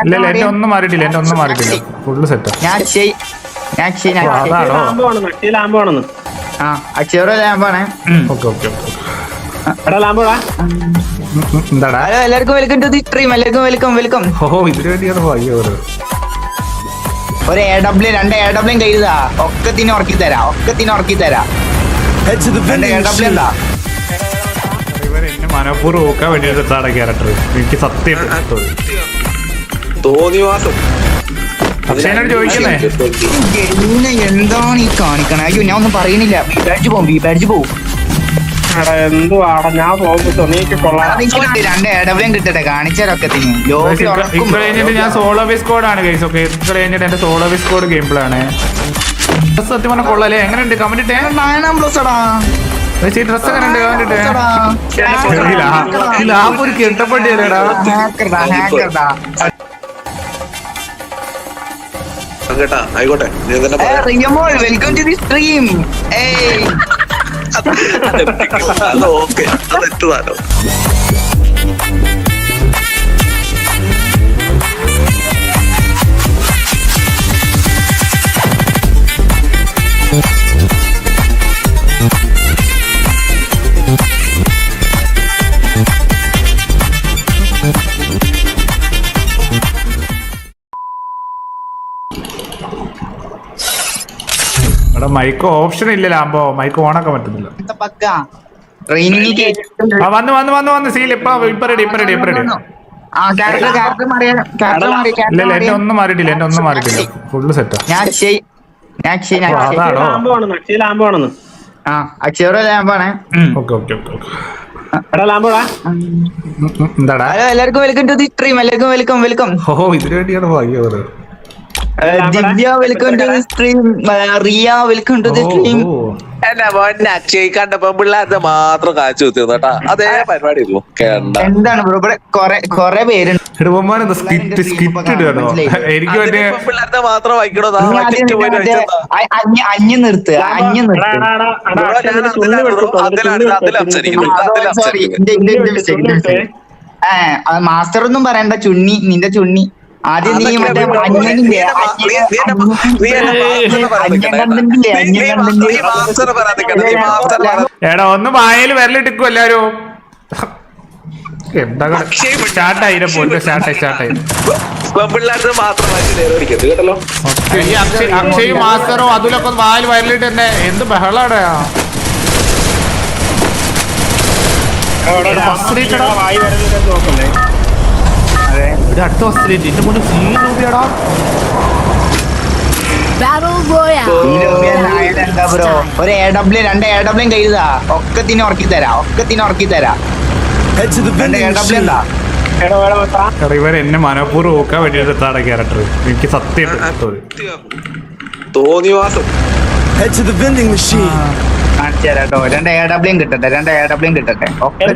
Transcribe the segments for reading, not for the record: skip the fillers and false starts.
ഇല്ല എന്റെ ഒന്നും മാറിയിട്ടില്ല, എന്റെ ഒന്നും മാറിയിട്ടില്ല, ഫുള്ള് സെറ്റ്. എന്താടാ എല്ലാവർക്കും വെൽക്കം ടു ദി സ്ട്രീം. എല്ലാവർക്കും വെൽക്കം. ഓ ഇതിനു വേണ്ടിയാണ് അയ്യോ ഒരു AW 2 AW കയ്യിലാ, ഒക്കത്തിന് ഉറക്കി തരാം. രണ്ട് AW എന്താ ഇവർ എന്നെ മനഃപൂർവ്വം നോക്കാൻ വേണ്ടിയിട്ടാണ് ക്യാരക്ടർ. എനിക്ക് സത്യം അക്ഷയനോട് ചോദിക്കുന്നേ എന്താണ് ഈ കാണിക്കണേ? അയ്യോ ഞാൻ ഒന്നും പറയുന്നില്ല. ബി ബാഡ്ജ് പോവും. എന്തുവാടാ ഞാൻ രണ്ട് AW കിട്ടട്ടെ കാണിച്ചാലൊക്കത്തിന്. ഞാൻ സോളോ ബേസ് കോഡാണ് ഗൈസ്. ഓക്കെ ഇത് കഴിഞ്ഞിട്ട് എന്റെ solo base code game play ആണ്. സത്യം പറഞ്ഞ കൊള്ളാലേ? എങ്ങനെയുണ്ട് കമന്റ് ഇട്ടേ? ഡ്രസ് എങ്ങനെയുണ്ട് കമന്റ് ഇട്ടേ? ലാഭം ഒരു കെട്ടപ്പട്ടിയല്ലേടാ. ആയിക്കോട്ടെ welcome to the stream. Okay അതെത്തുവാനോ എടാ മൈക്ക് ഓപ്ഷൻ ഇല്ല ലാമ്പോ, മൈക്ക് ഓണാക്കാൻ പറ്റുന്നില്ല. വന്ന് സീൽ ഇപ്പൊ റെഡി. ഇല്ല എന്റെ ഒന്നും മാറിയിട്ടില്ല, ഫുള്ള് സെറ്റാ. എല്ലാവർക്കും വെൽക്കം ടു ദി സ്ട്രീം. എല്ലാവർക്കും വെൽക്കം. ഓ ഇതിനു വേണ്ടിയാണ് അയ്യോ Divya welcome to the stream. Riya welcome to the stream. എന്നെ മോനെ അക്ഷയ് കണ്ടപ്പോ പിള്ളേരുടെ മാത്രം കാച്ചു കുത്തിരുന്നു കേട്ടാ. അതേ പരിപാടി എന്താണ് ബ്രോ ഇവിടെ കൊറേ പേരുണ്ട്. സ്കിറ്റ് ഇടുകയാണോ? എനിക്ക് മറ്റേ പിള്ളേരുടെ മാത്രം വായിക്കണോ? അഞ്ഞു നിർത്ത്. മാസ്റ്റർ ഒന്നും പറയണ്ട. നിന്റെ ചുണ്ണി ആദ്യം നീ മറ്റേ അഞ്ഞനില്ലേ എടാ ഒന്ന് വായല് വിരലിട്ടിക്കും എല്ലാരും. എന്താ സ്റ്റാർട്ടായി അക്ഷയ് മാസ്റ്ററോ അതിലൊക്കെ വായൽ വരലിട്ട് തന്നെ എന്ത് ബഹളാടാ. അടുത്ത ഫസ്റ്റ് എന്റെ മുന്നിൽ സീൻ രൂപയാടാ. എന്താ ബ്രോ ഒരു AW 2 AW കയ്യിലാ, ഒക്കത്തിന് ഉറക്കി തരാം. രണ്ട് AW എന്താ ഇവർ എന്നെ മനഃപൂർവ്വം നോക്കാൻ വേണ്ടിയിട്ടാണ് ക്യാരക്ടർ. എനിക്ക് സത്യം തോന്നിവാസം കാണിച്ചുതരാട്ടോ. 2 AW കിട്ടട്ടെ.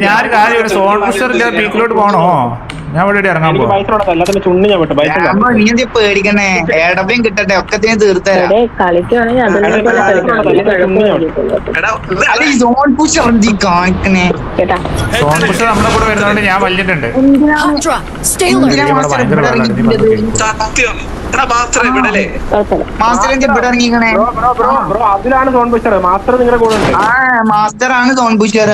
ഞാൻ കാര്യം സോൺ ബൂസ്റ്ററിന്റെ പീക്കിലോട്ട് പോണോ? ഞാൻ ഇവിടെ ഇറങ്ങാൻ പോകും. നീ എന്ത് പേടിക്കണേ? AW കിട്ടട്ടെ, ഒക്കത്തിന് തീർത്തരാം. സോൺ പുഷ് കാണിക്കണേ. സോൺ ബൂസ്റ്റർ നമ്മളെ കൂടെ വരുന്നതുകൊണ്ട് ഞാൻ വലിച്ചിട്ടുണ്ട്. മാസ്റ്റർ ഇവിടെ ഇറങ്ങിക്കണേ. മാസ്റ്റർ നിങ്ങളുടെ കൂടെ ഉണ്ട്. മാസ്റ്റർ ആണ് zone pusher.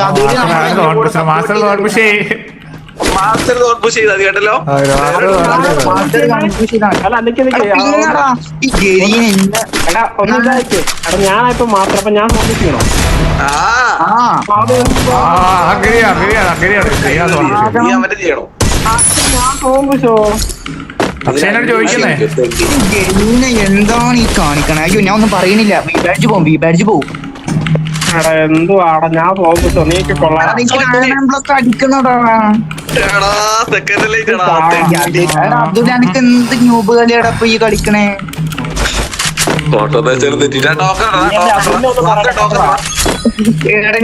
Master zone push കേട്ടല്ലോ. ഞാനിപ്പോ മാത്രം അപ്പൊ ഞാൻ ശ്രദ്ധിക്കണോ? അക്ഷയനോട് ചോദിക്കുന്നേ എന്താണ് ഈ കാണിക്കണേ? അയ്യോ ഞാൻ ഒന്നും പറയുന്നില്ല. ബി ബാഡ്ജ് പോവും. എന്തുവാടാ ഞാൻ പോകുമ്പോ നീക്ക് കൊള്ളാം. അടിക്കണോടാ അബ്ദുൽ. എനിക്ക് എന്ത് ന്യൂബ് കളിയാടാ ഇപ്പൊ ഈ കളിക്കണേ?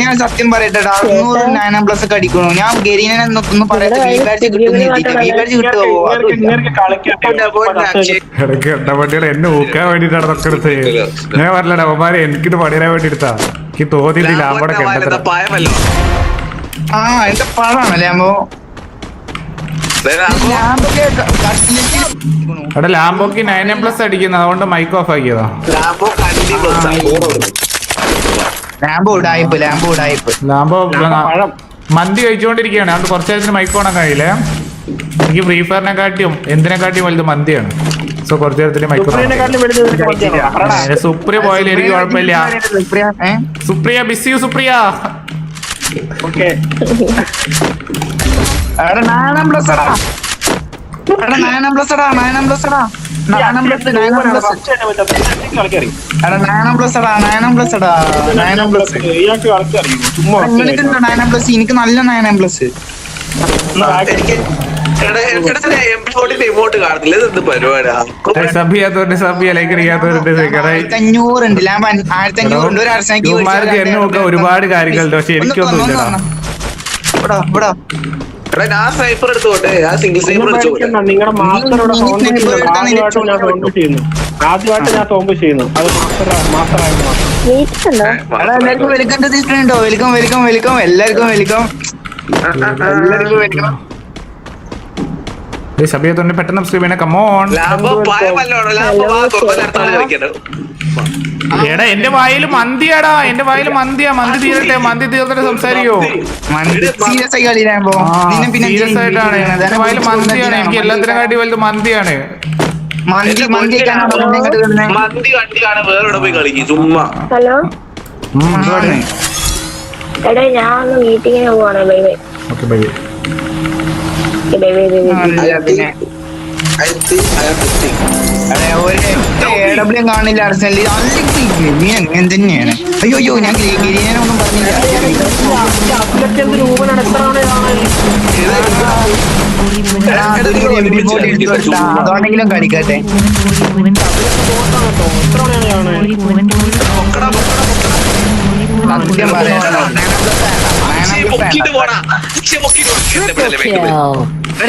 ഞാൻ സത്യം പറയട്ടെടാ, 100 9+ ഒക്കെ അടിക്കണു. ഞാൻ ഗരീനെ ഒന്നും പറയട്ടെ. കിട്ടുമോ? ഇടയ്ക്ക് എണ്ണപ്പട്ടികൾ എന്നെ ഊക്കാൻ വേണ്ടിട്ടാണ് അതൊക്കെ എടുത്ത്. ഞാൻ പറഞ്ഞില്ല അവന്മാരെ എനിക്കിത് പണിയാൻ വേണ്ടി എടുത്താ. എനിക്ക് തോന്നിയില്ല ലാമ്പോടെ കെട്ടത്ര. എന്റെ പഴാണല്ലേ അമ്മോ. എടാ ലാംബോക്ക് 9+ അടിക്കുന്നത് അതുകൊണ്ട് മൈക്ക് ഓഫ് ആക്കിയതാ. ലാംബോ മന്തി കഴിച്ചുകൊണ്ടിരിക്കുകയാണ്, അതുകൊണ്ട് കുറച്ച് നേരത്തിന് മൈക്ക് ഓണാൻ കഴിയില്ലേ. എനിക്ക് ഫ്രീ ഫയറിനെക്കാട്ടിയും എന്തിനെക്കാട്ടിയും വലുത് മന്തിയാണ്. സോ കുറച്ച് നേരത്തിന് മൈക്ക് സുപ്രിയ പോയാലും എനിക്ക് കുഴപ്പമില്ല. Supriya busy you Supriya. എനിക്ക് നല്ല 9+. ഒരുപാട് കാര്യങ്ങളുണ്ട്, പക്ഷെ എനിക്കൊന്നും ഇല്ല. ഞാൻ സ്നൈപ്പർ എടുത്തോട്ടെ, ഞാൻ സിംഗിൾ സ്നൈപ്പർ എടുത്തോട്ടെ. നിങ്ങളുടെ മാസ്റ്ററുടെ ആദ്യമായിട്ട് ഞാൻ തോമ്പ് ചെയ്യുന്നു. അത് മാസ്റ്ററായിട്ട് എല്ലാവർക്കും വെൽക്കം ടു ദിസ് ഫ്രണ്ടോ. വെൽക്കം വെൽക്കം വെൽക്കം എല്ലാവർക്കും വെൽക്കം എല്ലാവർക്കും വെൽക്കം. സഭയത്തോണ്ട് പെട്ടെന്ന് സബ്സ്ക്രൈബ് ചെയ്യണം. കമോൺ. എടാ എന്റെ വായിൽ മന്തിയാടാ, എന്റെ വായിൽ മന്തിയാ. മന്തി തീർത്തിട്ട് സംസാരിക്കോ. സീരിയസ് ആയി കളിയാകുമ്പോ സീരിയസ് ആയിട്ടാണ്. എന്റെ വായിൽ മന്തിയാണ്. എനിക്ക് എല്ലാത്തിനും കാട്ടി വലുത് മന്തിയാണ്. മന്തി വേറെ പോയി കളിക്കും ചുമ്മാ. ഹലോ എടാ ഞാൻ മീറ്റിങ്ങിന് പോവാണ്. Bye bye. Okay bye. കാണില്ല അർസനലിൽ അങ്ങനെ തന്നെയാണ്. അയ്യോ ഞാൻ ഗിരീനൊന്നും പറഞ്ഞില്ല. അതുകൊണ്ടെങ്കിലും കളിക്കട്ടെ. സത്യം പറയാ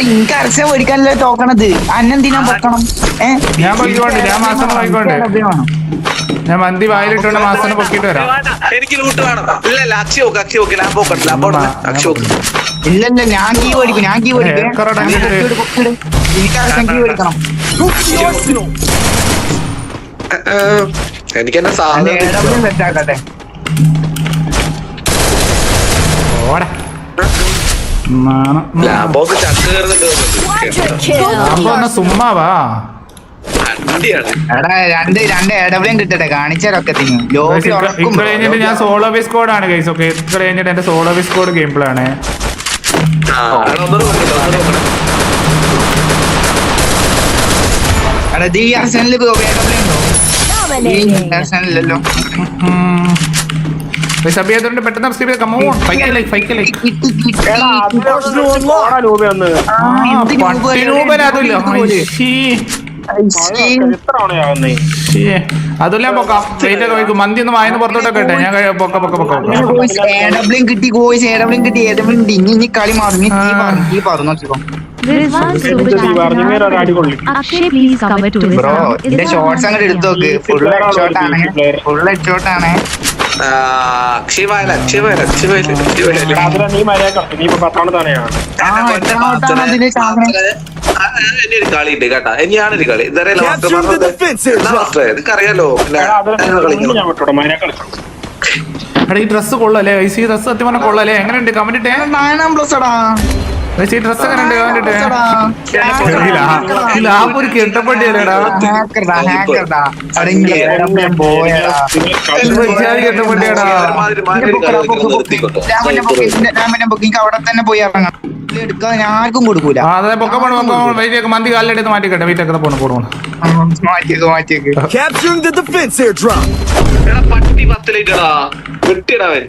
എനിക്ക് അർച്ചന മേടിക്കാനല്ലേ തോക്കണത്. അന്നെന്തിനാ പൊക്കണം? ഞാൻ പൊയ്ക്കോണ്ട്, ഞാൻ മാസം പോയിക്കോണ്ട്. ഞാൻ മന്തി വായിലിട്ടോണ്ട് മാസം പൊക്കിട്ട് വരാം. എനിക്ക് ലൂട്ട് വേണം. ഇല്ലല്ല അക്ഷയ ഇല്ലല്ല ഞാൻ കീ മേടിക്കും. എനിക്ക് അർച്ചന കീ മേടിക്കണം. എനിക്ക് എന്നെ സാധനം സെറ്റാക്കട്ടെ. ലാബോക്ക് ചക്ക് കയറുന്നുണ്ട്. സുമ്മാവാ എടാ രണ്ട് എടവലും കിട്ടട്ടെ കാണിച്ചാലൊക്കത്തിന്. കഴിഞ്ഞിട്ട് ഞാൻ സോളോ ബേസ് കോഡാണ് ഗൈസ്. ഓക്കെ ഇത് കഴിഞ്ഞിട്ട് എന്റെ solo base code game play ആണ്. എടാ ഈ അർസനലിൽ അർസനലില്ലല്ലോ. സഭയത്തോണ്ട് പെട്ടെന്ന് സബ്സ്ക്രൈബ് ചെയ്ത് കമോൺ. അതെല്ലാം പൊക്കാം. വെയിറ്റ് ഒക്കെ വയ്ക്കും. മന്തി ഒന്ന് വായന്ന് പുറത്തോട്ടൊക്കെ ഇട്ടെ. ഞാൻ പൊക്ക കിട്ടി കോഴ്സ് എടവലും കിട്ടി ഏതെങ്കിലും കിട്ടി. ഇനി കളി മാറും. നീ പറഞ്ഞു നോക്കിക്കോ. ബ്രോ എന്റെ ഷോർട്സ് അങ്ങോട്ട് എടുത്തു നോക്ക്. ഫുൾ ഹെഡ് ഷോട്ടാണ്. കളിയുണ്ട് കേട്ടാ. ഞാനൊരു കളി അറിയാലോ. ഈ ഡ്രസ് കൊള്ളല്ലേ ഗൈസ്? ഈ ഡ്രസ് സത്യം പറഞ്ഞാൽ കൊള്ളല്ലേ? എങ്ങനെയുണ്ട്? കമന്റ് ഇട്ടേ. 9+ടാ ഈ ഡ്രസ് എങ്ങനെയുണ്ട്? കമന്റ് ഇട്ടേ. ലാഭം ഒരു കെട്ടപ്പെട്ടിയല്ലേടാ. അവിടെ തന്നെ പോയി ഇറങ്ങണം. എടുക്കാൻ ആർക്കും കൊടുക്കൂല. അതെ പൊക്ക മന്തി കാലിലെടുത്ത് മാറ്റിക്കട്ടെ. വെയിറ്റ് പോണു പോണു. മാറ്റിയേക്ക്. പട്ടി 10 ലൈറ്റടാ വെട്ടിയടാവൻ.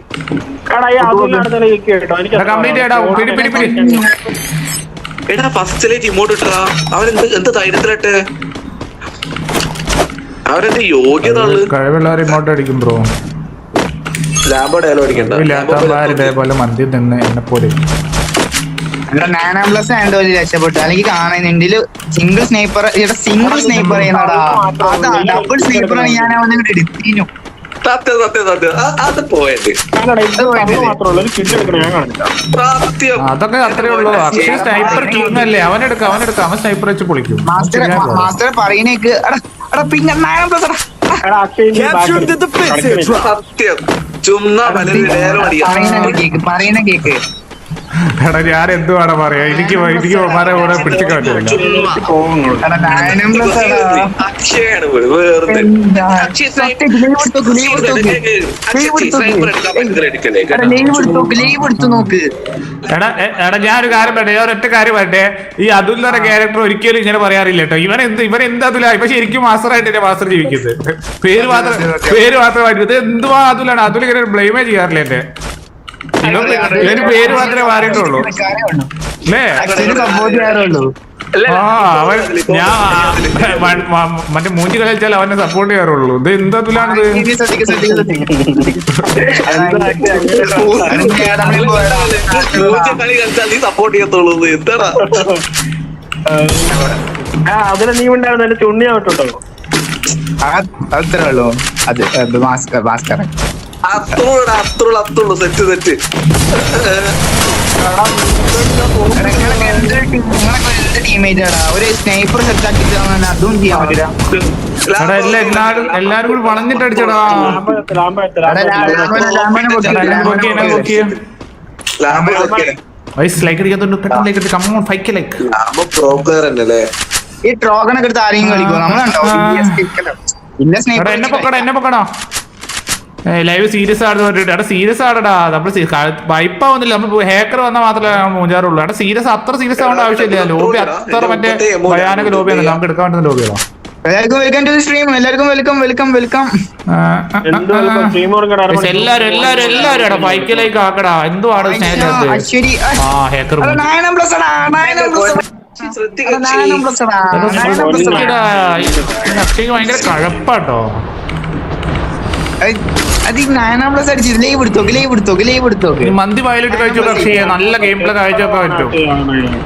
കംപ്ലീറ്റ് ചെയ്യടാ. പിടി പിടി പിടി. എടാ ഫസ്റ്റ് ലൈറ്റ് ഇങ്ങോട്ട് ഇട്ടടാ. അവൻ എന്ത് ധൈര്യത്തിലട്ടെ. അവരെന്ത് യോഗ്യത കഴിവുള്ളവർ ഇങ്ങോട്ട് അടിക്കും ബ്രോ. ലാബോ ഡയലോ അടിക്കണ്ട. ഇതേപോലെ മന്തി നിന്ന് എന്നെ പോലെ 9+ ആയതുകൊണ്ട് വലിയ രക്ഷപ്പെട്ടു. അല്ലെങ്കിൽ കാണാൻ നിന്റെ സിംഗിൾ സ്നൈപ്പർ ചെയ്യുന്നടാ. അതാ ഡബിൾ സ്നൈപ്പറാണ് ഞാൻ അവനെ എടുത്തിനു. സത്യം സത്യം സത്യം അത് പോയത് മാത്രമേ ഉള്ളൂ ഒരു കിഡ് എടുക്കണം ഞാൻ കാണിക്കാം. സത്യം. അതൊക്കെ അത്രേ ഉള്ളൂ. അക്ഷയ് സ്നൈപ്പർ കിങ് അല്ലേ, അവനെടുക്കാം അവൻ സ്നൈപ്പർ വെച്ച് പൊളിക്കും. മാസ്റ്റർ പറയുന്നേക്ക് പിന്നെ എടാ അക്ഷയ് സത്യം ചുമ്മാ പറയുന്ന കേക്ക് എടാ ഞാൻ എന്തുവാണ് പറയാ, എനിക്ക് ഉമ്മാരെ കൂടെ പിടിച്ചിക്കാൻ പറ്റില്ല. അക്ഷയാണ് വെറുതെ എടാ ഞാനൊരു കാര്യം പറയട്ടെ, ഞാൻ ഒരൊറ്റ കാര്യം പറയട്ടെ. ഈ അതുൽ എന്ന ക്യാരക്ടർ ഒരിക്കലും ഇങ്ങനെ പറയാറില്ല കേട്ടോ. ഇവൻ എന്ത് അതുല, ഇപ്പൊ ശരിക്കും മാസ്റ്ററായിട്ട് മാസ്റ്റർ ജീവിക്കുന്നത്. പേര് മാത്രമായിട്ട് ഇത് എന്തുവാ അതുലാണ്. അതുൽ ഇങ്ങനെ ബ്ലെയിമേ ചെയ്യാറില്ല എന്റെ. ഇവന് പേര് മാത്രമേ മാറിയിട്ടുള്ളൂ അല്ലേ? അവൻ മറ്റേ മൂഞ്ചി കളിച്ചാൽ അവനെ സപ്പോർട്ട് ചെയ്യാറുള്ളൂ. ഇത് എന്തതുലാണിത്? കളി കളിച്ചാൽ നീ സപ്പോർട്ട് ചെയ്യത്തുള്ളൂ. എന്താടാ അതിന് നീ ഉണ്ടായിരുന്നു എന്റെ ചുണ്ണിയാവട്ടോ. അത്രേ ഉള്ളൂ. അത് ഭാസ്കർ അത്തുള്ളൂ സെറ്റ് ഒരു സ്നൈപ്പർ സെറ്റ് ആക്കി അതും ചെയ്യാൻ പറ്റില്ല. എല്ലാരും കൂടി വളഞ്ഞിട്ട് അടിച്ചടാ. ഈ ട്രോഗണൊക്കെ എടുത്ത് ആരെയും കളിക്കും നമ്മളുണ്ടോ? എന്നെ പൊക്കടാ. ലൈവ് സീരിയസ് ആടുന്ന സീരിയസ് ആടടാ. നമ്മള് വൈപ്പാവുന്നില്ല. നമ്മൾ ഹേക്കർ വന്നാൽ മാത്രമേ മൂഞ്ചാറുള്ളൂ. അവിടെ സീരിയസ് അത്ര സീരിയസ് ആവേണ്ട ആവശ്യമില്ല. ലോബി അത്ര മറ്റേ ഭയാനക ലോബിയാണ്, നമുക്ക് എടുക്കാൻ പറ്റുന്ന ലോബിയാണോ. എല്ലാവർക്കും വെൽക്കം ടു സ്ട്രീം. എല്ലാവർക്കും വെൽക്കം. എല്ലാരും ബൈക്കിലേക്ക് ആക്കടാ. എന്തുവാണ് ഹേക്കർ അക്ഷയ്ക്ക് ഭയങ്കര കഴപ്പാട്ടോ. മന്തി വയലിട്ട് കഴിച്ചു അക്ഷയ. നല്ല ഗെയിം പ്ലേ കാഴ്ചയൊക്കെ പറ്റും.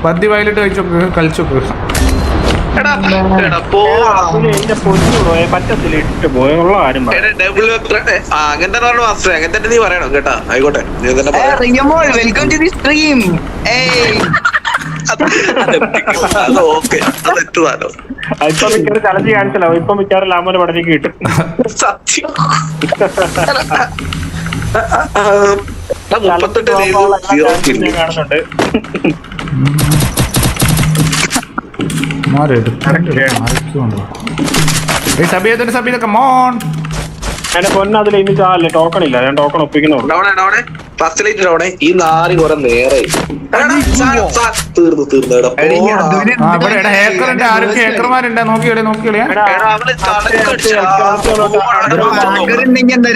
മന്തി വയലിട്ട് കളിച്ചോക്ക്. അങ്ങനെ നീ പറയണം കേട്ടാ. ആയിക്കോട്ടെ ഓക്കെ അതെത്തുതാലോ. ഇപ്പൊ മിക്കവാറും ചലഞ്ച് കാണിച്ചല്ലോ. ഇപ്പൊ മിക്കവാറും ലാമോന് പടത്തേക്ക് കിട്ടും. സത്യം 38 കാണുന്നുണ്ട്. സബീദ് കമോൺ. എന്റെ പൊന്ന അതിൽ ഇനി ചാലേ ടോക്കൺ ഇല്ല. ഞാൻ ടോക്കൺ ഒപ്പിക്കുന്നുള്ളൂ. ഫസ്റ്റ് ലൈറ്റ് അവിടെ ഈ നാല് കുറെ നേരെ തീർന്നു ഹേക്കർമാരുണ്ട്. നോക്കിയോളെ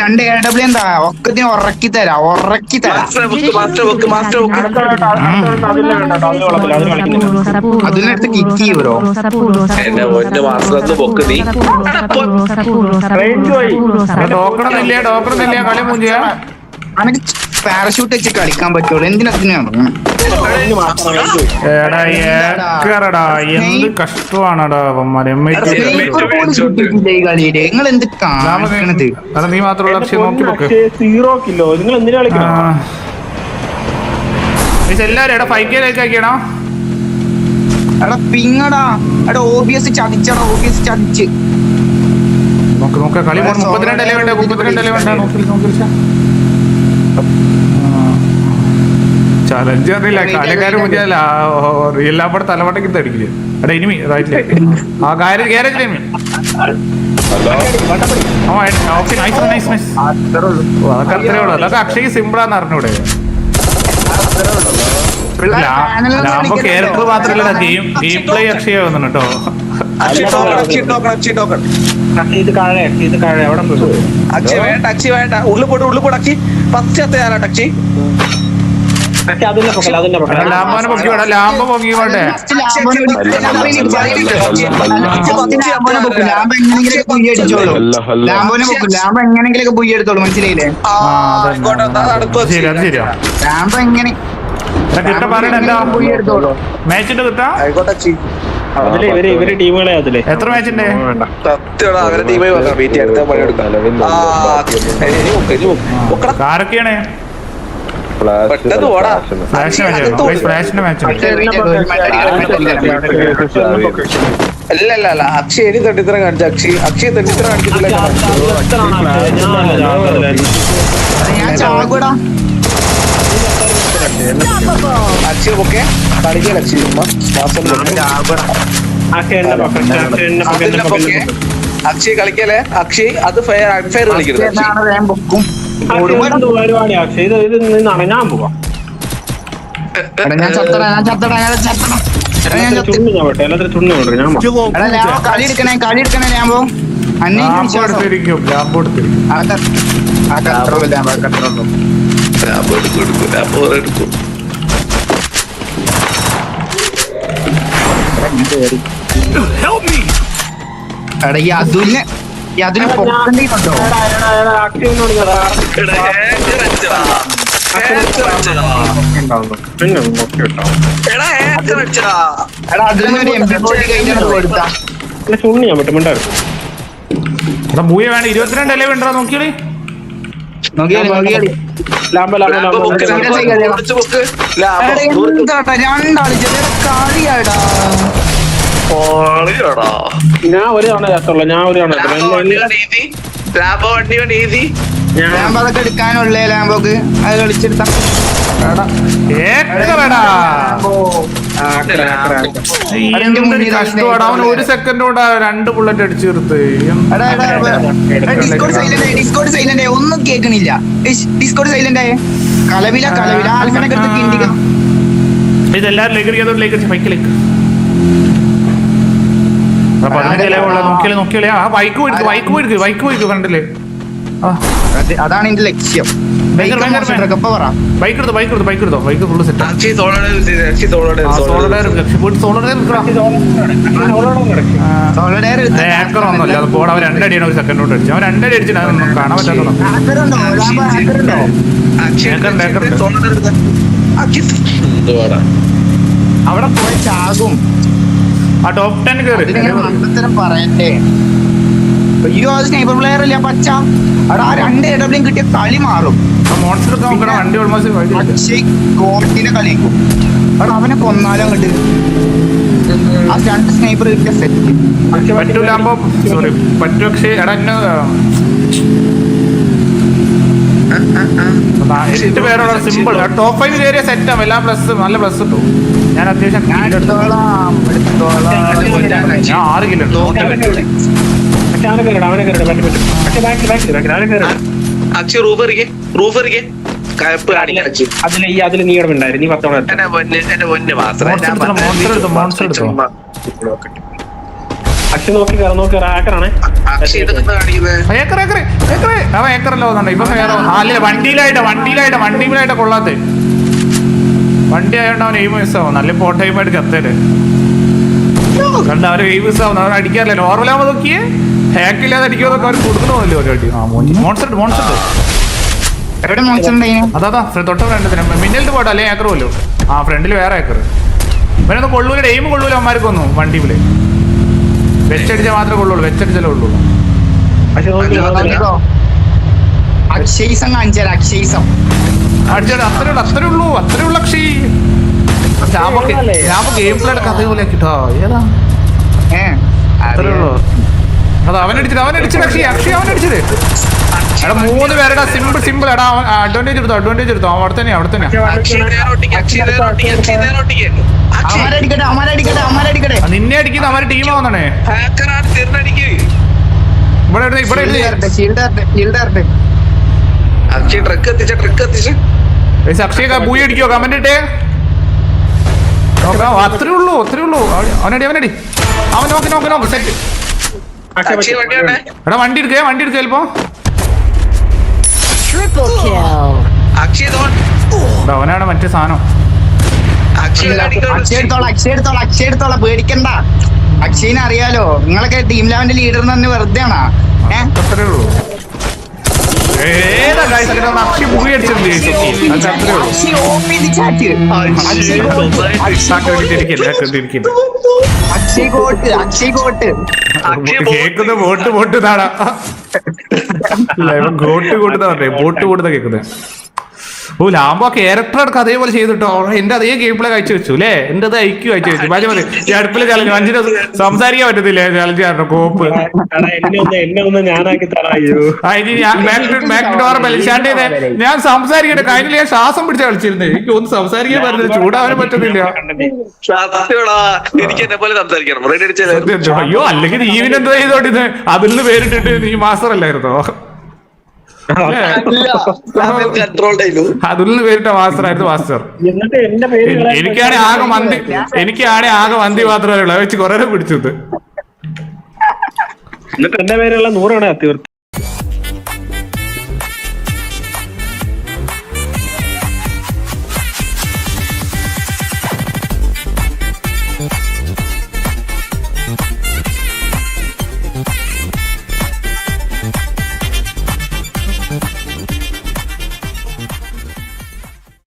രണ്ട് AW എന്താ ഒക്കത്തിന് ഉറക്കി തരാം. അതിനടുത്ത് കിക്ക് ചെയ്യും ബ്രോ. എന്നെ ഒറ്റ മാസം പൊക്ക് നീ ഡോക്ടറൊന്നുമില്ല കളി മൂഞ്ചിയ. അനക്ക് പാരഷൂട്ട് വെച്ച് കളിക്കാൻ പറ്റുള്ളൂ. എന്തിനാണ് എന്ത് കഷ്ടമാണടാ കളിയില്. നിങ്ങൾ എന്ത് കാണിക്കണത്? നീ മാത്രമുള്ള നോക്കി 0 കിലോ. നിങ്ങൾ എന്തിനാ കളിക്കണം? എല്ലാരും 5K ആക്കിയാണോ? എടാ പിങ്ങടാ. എടാ OBS ചതിച്ച് നോക്ക കളി 32 വേണ്ട. ചലഞ്ച് അറിയില്ല. കളിക്കാരും മുന്നില്ല. എല്ലാം കൂടെ തലവട്ടക്ക് തടിക്കില്ല. എടാ ഇനിമി റൈറ്റില് ആ ഗാരേജ് എനിമി. അതൊക്കെ അത്രേ ഉള്ളൂ. അതൊക്കെ അക്ഷയ് സിമ്പിളാന്ന് അറിഞ്ഞൂടെ. ലാംബോ ക്യാരക്ടർ മാത്രല്ല ഗെയിം പ്ലേ അക്ഷയ വന്നു കേട്ടോ. അക്ഷി വേണ്ട. ഉള്ളു പോട്ട് അക്ഷി ഫസ്റ്റ് എത്തയാനാ അക്ഷി. ലാംബോനെ പൊക്കിയോടെ. ലാംബോ പൊക്കിക്കോട്ടെ. ലാംബോ എങ്ങനെങ്കിലൊക്കെ പുയ്യ എടുത്തോളൂ. മനസ്സിലായില്ലേ? ശരി അത് ശരിയാ. ലാംബോ എങ്ങനെ കിട്ട പറയണ എന്താ മാച്ചിട്ട് കിട്ടാ. ആയിക്കോട്ടെ അക്ഷി. അതില് ഇവര് ടീമുകളെ അതില് എത്ര മാച്ച് ഉണ്ട്? വേണ്ട സത്യമാണ് അവരെ ടീമായി വെക്കാം വെയിറ്റ് അടുത്ത പണി എടുക്കാം ആരൊക്കെയാണ്? പെട്ടെന്ന് ഓടാ ഫ്ലാഷിന്റെ മാച്ച് ഉണ്ട്. അല്ല അക്ഷയ് ഇനി തട്ടിത്തരം കാണിച്ചു അക്ഷയ് തട്ടിത്തരം കാണിച്ചിട്ടില്ല ഞാൻ ചാകൂടാ. അക്ഷയ് ഓക്കെ കളിക്കാൻ അക്ഷയ് അക്ഷയ് കളിക്കല്ലേ അക്ഷയ് അത് ഫെയർ അൺഫെയർ കളിക്കരുത് പരിപാടി അക്ഷയ് ഇത് നിന്നാണ് ഞാൻ പോവാം ഞാൻ ചത്തടാ. ചുണ്ണി ഞാൻ വിട്ടെ എല്ലാത്തിനും ചുണ്ണി വിട്ടെ ഞാൻ കളി എടുക്കണേ ഞാൻ പോകും. ലാംബോ എടുത്തിരിക്കും. എടുക്കും എടാ ഈ അതിന് പൊക്കണ്ടോ? പിന്നെ നോക്കി വിട്ടോ എടാ അതിനൊരു MP40 കഴിഞ്ഞാൽ കൊടുത്താ ചുണ്ണി ഞാൻ വിട്ടെ മിണ്ടായിരുന്നു മൂയ വേണം. 22 അല്ലേ വേണ്ട നോക്കിയോളി. നോക്കിയാലി ലാമ്പ എന്താട്ടാ രണ്ടാള് ചെറിയ കളിയാടാ. ഞാൻ ഒരു തവണ ചേർത്തുള്ളൂ ഞാൻ ഒരു തവണ ലാമ്പ് അതൊക്കെ എടുക്കാനുള്ളേ ലാമ്പോക്ക് അത് കളിച്ചെടുത്താ കഷ്ടപ്പാട്. അവൻ 1 സെക്കൻഡ് കൊണ്ട് 2 ബുള്ളറ്റ് അടിച്ചു തീർത്ത്. ഡിസ്കോഡ് സൈലന്റ് ഒന്നും കേൾക്കണില്ല. ഡിസ്കോഡ് സൈലന്റ് ആയേ കലവില ആൽഫനൊക്കെ എടുത്ത് കിണ്ടിക്കാം. ഇതെല്ലാരും ലേക്ക് ബൈക്കിലേക്ക് 15 നോക്കിയാലേ ആ ബൈക്ക് പോയിക്ക് ഫ്രണ്ടില്. അതാണ് എന്റെ ലക്ഷ്യം. ബൈക്ക് എടുത്തോ ഫുള്ള് സെറ്റ്. ഏക്കർ ഒന്നുമല്ല അത് പോടാ. അവൻ 2 അടിയാണ് 1 സെക്കൻഡ് കൊണ്ട് അടിച്ചു. അവൻ 2 അടി അടിച്ചിട്ട് കാണാൻ പറ്റാത്ത അവിടെ പോയി ചാകും. ആ ടോപ്പ് 10 കയറി. പറയട്ടെ അയ്യോ അത് സ്നൈപ്പർ പ്ലെയർ അല്ല പച്ച. അവിടെ ആ 2 AW കിട്ടിയ കളി മാറും. മോൺസ്റ്റർ നോക്കണം. വണ്ടി ഓൾമോസ്റ്റ് അക്ഷയ് ഗോട്ടിനെ കളിക്കും. അവിടെ അവനെ കൊന്നാലും കണ്ട് ആ 2 സ്നൈപ്പർ കിട്ടിയ സെറ്റ് പറ്റൂലാകുമ്പോ സോറി പറ്റു. പക്ഷേ എടാ എന്നെ 8 പേരുള്ള സിമ്പിൾ ടോപ്പ് 5 കയറിയ സെറ്റാവും. എല്ലാം പ്ലസ് നല്ല പ്ലസ് കിട്ടും. ഞാൻ അത്യാവശ്യം ഞാൻ 6 കിലോ അതില് നീ ഇടമുണ്ടായിരുന്നു. നീ 10 അക്ഷ നോക്കി ഹാക്കറാണ്. അവൻ ഏക്കറല്ലോ ഇപ്പൊ അല്ല വണ്ടിയിലായിട്ട് കൊള്ളാത്ത വണ്ടി ആയതുകൊണ്ട് അവൻ എയിം മിസ് ആവും. നല്ല പോട്ടൈമായിട്ട് ചത്തേര് കണ്ട അവര് എയിം മിസ് ആവുന്നു. അവൻ അടിക്കാറില്ല. നോർമലാകുമ്പോ നോക്കിയേ ഹാക്കില്ലാതെ അടിക്കുമോന്നൊക്കെ അവർ കൊടുക്കണമല്ലോ ഒരു അടി. മോൺസ്റ്റർ അതാ തൊട്ട ഫ്രണ്ട് മിന്നലിട്ട് പോട്ടെ അല്ലെ ഏക്കർ പോലും. ആ ഫ്രണ്ടിൽ വേറെ ഏക്കർ. ഇവനൊന്നും കൊള്ളൂല. എയിം കൊള്ളൂല അവന്മാർക്കൊന്നും. വണ്ടിയില് വെച്ചടിച്ചാൽ മാത്രമേ കൊള്ളുള്ളൂ. വെച്ചടിച്ചാലേ ഉള്ളൂ. അടിച്ചാൽ അത്രേ ഉള്ളൂ അക്ഷയ്. ഞാൻ ഗെയിം പ്ലേ കഥ പോലെ കിട്ടോ ഏതാ അത്രേ ഉള്ളൂ. അത് അവനടിച്ചത് അക്ഷയ് അവനടിച്ചത്. എടാ 3 പേരുടെ സിമ്പിൾ എടാ. അഡ്വാൻറ്റേജ് എടുത്തോ അവിടെ തന്നെ നിന്നെ അടിക്കുന്ന അവരുടെ ടീം ആവുന്നേ. അക്ഷയ് ബൂയി അടിക്കോ കമന്റ് ഇട്ടേ. അത്രേ ഉള്ളൂ അവനടി അവൻ നോക്ക് സെറ്റ്. എടാ വണ്ടി എടുക്ക ചിലപ്പോ അവനാണ് മറ്റേ സാധനം. അക്ഷയത്തോള പേടിക്കണ്ട. അക്ഷയിനെ അറിയാലോ. നിങ്ങളൊക്കെ ടീം ലെവലിന്റെ ലീഡർ തന്നെ വെറുതെ ആണോ? അത്രേ ഉള്ളൂ. അക്ഷയ് ബൂയി അടിച്ചിട്ടുണ്ട്. അക്ഷയ് അക്ഷയ് കോട്ട് കേക്കുന്നത് വോട്ട് താടാ ഗോട്ട് കൂടുന്ന പറഞ്ഞേ വോട്ട് കൂടുന്ന കേക്കുന്നത്. ഓ ലാംബോ ക്യാരക്ടറൊക്കെ അതേപോലെ ചെയ്തിട്ടോ. എന്റെ അതേ ഗെയിം പ്ലേ കഴിച്ചു വെച്ചു അല്ലേ? എന്റെ അത് ഐക്യു കഴിച്ചു വെച്ചു. മതി മതി ഈ അടുപ്പിൽ ചലഞ്ച് 5 ദിവസം സംസാരിക്കാൻ പറ്റത്തില്ല. ചലഞ്ച് കാരണം കോപ്പ് എന്നെ ഒന്ന് ഞാനാക്കി തരായോ. ഞാൻ സംസാരിക്കട്ടെ. കഴിഞ്ഞ ഞാൻ ശ്വാസം പിടിച്ച കളിച്ചിരുന്നേ. എനിക്ക് ഒന്ന് സംസാരിക്കാൻ പറ്റുന്നില്ല. ചൂടാവാനും പറ്റുന്നില്ല. സത്യമാടാ, എനിക്ക് എന്നെ പോലെ സംസാരിക്കണം. റെഡി അടിച്ചാൽ അയ്യോ അല്ലെങ്കിൽ ഈവിനെന്തോ ചെയ്തോണ്ടിരുന്നത്. അതിൽ നിന്ന് പേരിട്ടിട്ട് നീ മാസ്റ്റർ അല്ലായിരുന്നോ? കൺട്രോൾ ചെയ്തു. അതിൽ നിന്ന് പേരിട്ട മാസ്റ്റർ ആയിരുന്നു മാസ്റ്റർ. എന്നിട്ട് എന്റെ പേര് എനിക്കാണെ ആകെ മന്തി മാത്രമേ ഉള്ളൂ. വെച്ച് കൊറേ പിടിച്ചത്. എന്നിട്ട് എന്റെ പേരുള്ള 100 തീർത്ത്